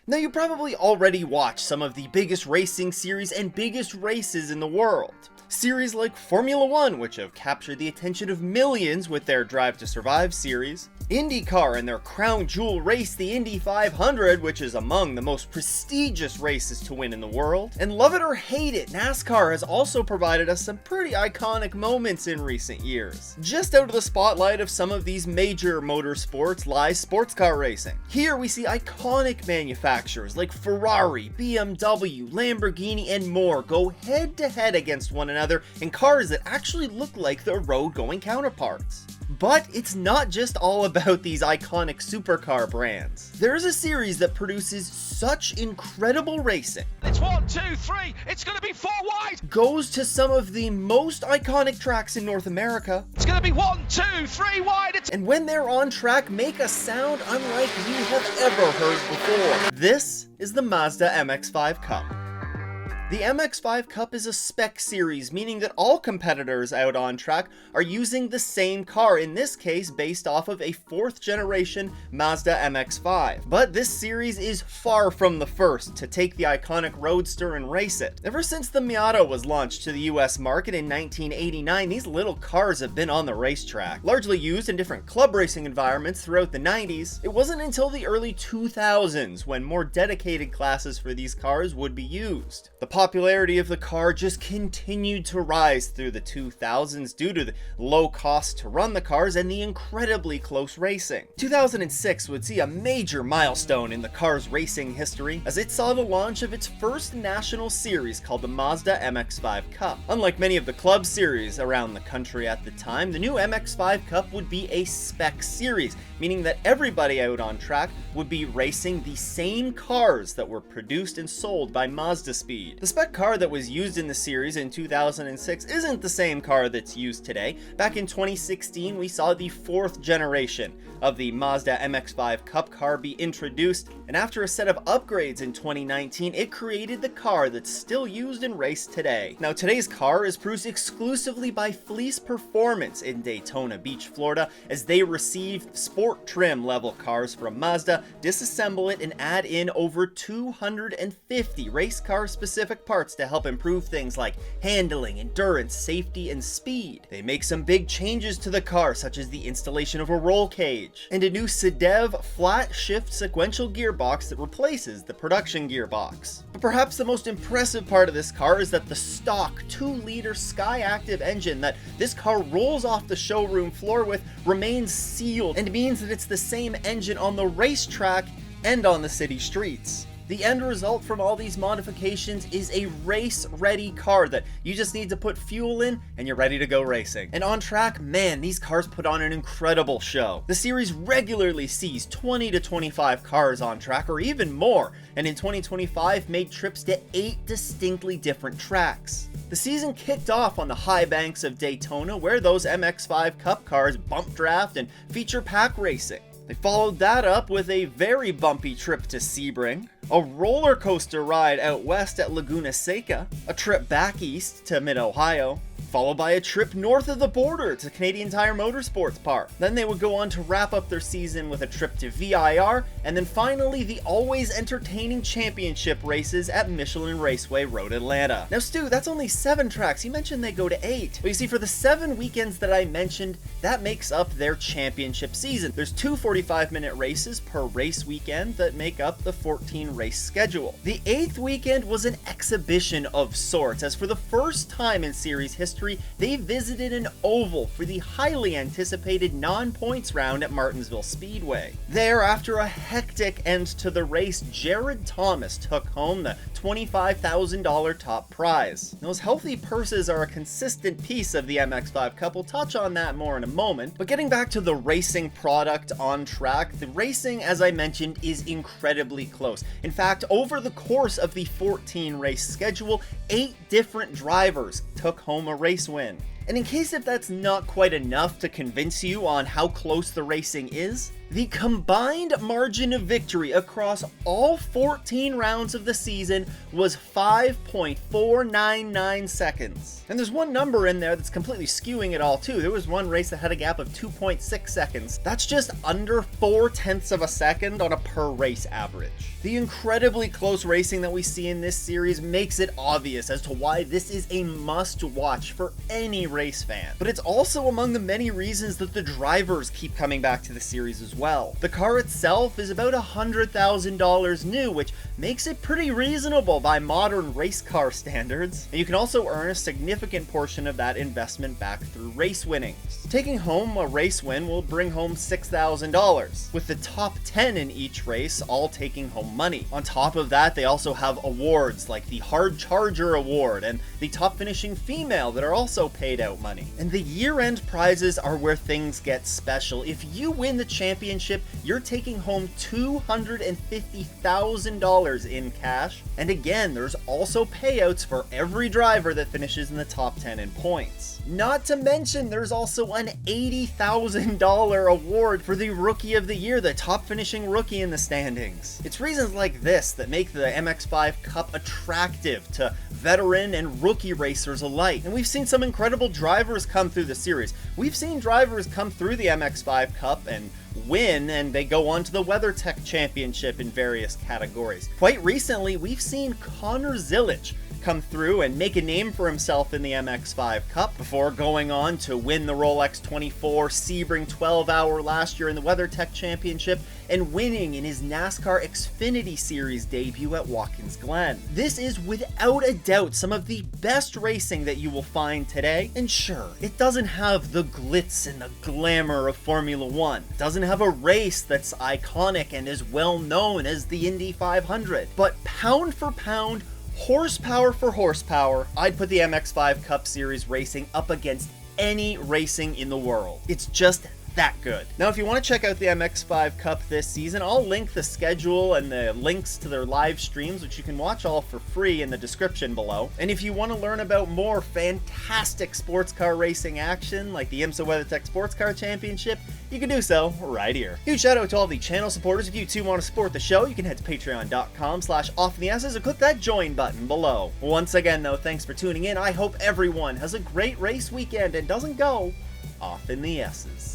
Now, you probably already watched some of the biggest racing series and biggest races in the world. Series like Formula 1, which have captured the attention of millions with their Drive to Survive series, IndyCar and their crown jewel race, the Indy 500, which is among the most prestigious races to win in the world, and love it or hate it, NASCAR has also provided us some pretty iconic moments in recent years. Just out of the spotlight of some of these major motorsports lies sports car racing. Here we see iconic manufacturers like Ferrari, BMW, Lamborghini, and more go head to head against one another in cars that actually look like their road-going counterparts. But it's not just all about these iconic supercar brands. There's a series that produces such incredible racing. It's 1, 2, 3, it's gonna be 4 wide! Goes to some of the most iconic tracks in North America. It's gonna be 1, 2, 3 wide! And when they're on track, make a sound unlike you have ever heard before. This is the Mazda MX-5 Cup. The MX-5 Cup is a spec series, meaning that all competitors out on track are using the same car, in this case based off of a 4th generation Mazda MX-5. But this series is far from the first to take the iconic Roadster and race it. Ever since the Miata was launched to the US market in 1989, these little cars have been on the racetrack. Largely used in different club racing environments throughout the 90s, it wasn't until the early 2000s when more dedicated classes for these cars would be used. The popularity of the car just continued to rise through the 2000s due to the low cost to run the cars and the incredibly close racing. 2006 would see a major milestone in the car's racing history as it saw the launch of its first national series called the Mazda MX-5 Cup. Unlike many of the club series around the country at the time, the new MX-5 Cup would be a spec series, meaning that everybody out on track would be racing the same cars that were produced and sold by Mazda Speed. The spec car that was used in the series in 2006 isn't the same car that's used today. Back in 2016, we saw the 4th generation of the Mazda MX-5 Cup car be introduced, and after a set of upgrades in 2019, it created the car that's still used and raced today. Now, today's car is produced exclusively by Fleece Performance in Daytona Beach, Florida, as they receive sport trim level cars from Mazda, disassemble it, and add in over 250 race car specific parts to help improve things like handling, endurance, safety, and speed. They make some big changes to the car, such as the installation of a roll cage and a new SEDEV flat shift sequential gearbox that replaces the production gearbox. But perhaps the most impressive part of this car is that the stock 2-liter Skyactiv engine that this car rolls off the showroom floor with remains sealed, and means that it's the same engine on the racetrack and on the city streets. The end result from all these modifications is a race-ready car that you just need to put fuel in and you're ready to go racing. And on track, man, these cars put on an incredible show. The series regularly sees 20 to 25 cars on track or even more, and in 2025 made trips to 8 distinctly different tracks. The season kicked off on the high banks of Daytona, where those MX-5 Cup cars bump draft and feature pack racing. They followed that up with a very bumpy trip to Sebring, a roller coaster ride out west at Laguna Seca, a trip back east to Mid-Ohio, followed by a trip north of the border to Canadian Tire Motorsports Park. Then they would go on to wrap up their season with a trip to VIR, and then finally the always entertaining championship races at Michelin Raceway Road Atlanta. Now Stu, that's only 7 tracks. You mentioned they go to 8. But you see, for the 7 weekends that I mentioned, that makes up their championship season. There's 2 45-minute races per race weekend that make up the 14 race schedule. The 8th weekend was an exhibition of sorts, as for the first time in series history, they visited an oval for the highly anticipated non-points round at Martinsville Speedway. There, after a hectic end to the race, Jared Thomas took home the $25,000 top prize. Those healthy purses are a consistent piece of the MX-5 Cup. We'll touch on that more in a moment. But getting back to the racing product on track, the racing, as I mentioned, is incredibly close. In fact, over the course of the 14 race schedule, 8 different drivers took home a race win. And in case if that's not quite enough to convince you on how close the racing is, The combined margin of victory across all 14 rounds of the season was 5.499 seconds. And there's one number in there that's completely skewing it all too. There was one race that had a gap of 2.6 seconds. That's just under 0.4 of a second on a per race average. The incredibly close racing that we see in this series makes it obvious as to why this is a must-watch for any race fan. But it's also among the many reasons that the drivers keep coming back to the series as well. The car itself is about $100,000 new, which makes it pretty reasonable by modern race car standards. And you can also earn a significant portion of that investment back through race winnings. Taking home a race win will bring home $6,000, with the top 10 in each race all taking home money. On top of that, they also have awards like the Hard Charger Award and the top finishing female that are also paid out money. And the year-end prizes are where things get special. If you win the championship, you're taking home $250,000 in cash. And again, there's also payouts for every driver that finishes in the top 10 in points. Not to mention, there's also an $80,000 award for the Rookie of the Year, the top finishing rookie in the standings. It's reasons like this that make the MX-5 Cup attractive to veteran and rookie racers alike. And we've seen some incredible drivers come through the series. We've seen drivers come through the MX-5 Cup and win, and they go on to the WeatherTech Championship in various categories. Quite recently, we've seen Connor Zilic come through and make a name for himself in the MX-5 Cup before going on to win the Rolex 24 Sebring 12-hour last year in the WeatherTech Championship and winning in his NASCAR Xfinity Series debut at Watkins Glen. This is without a doubt some of the best racing that you will find today, and sure, it doesn't have the glitz and the glamour of Formula One. It doesn't have a race that's iconic and as well known as the Indy 500, but pound for pound, horsepower for horsepower, I'd put the MX-5 Cup Series racing up against any racing in the world. It's just that good. Now, if you want to check out the MX-5 Cup this season, I'll link the schedule and the links to their live streams, which you can watch all for free in the description below. And if you want to learn about more fantastic sports car racing action, like the IMSA WeatherTech Sports Car Championship, you can do so right here. Huge shout out to all the channel supporters. If you too want to support the show, you can head to patreon.com/offtheS's and click that join button below. Once again though, thanks for tuning in. I hope everyone has a great race weekend and doesn't go off in the S's.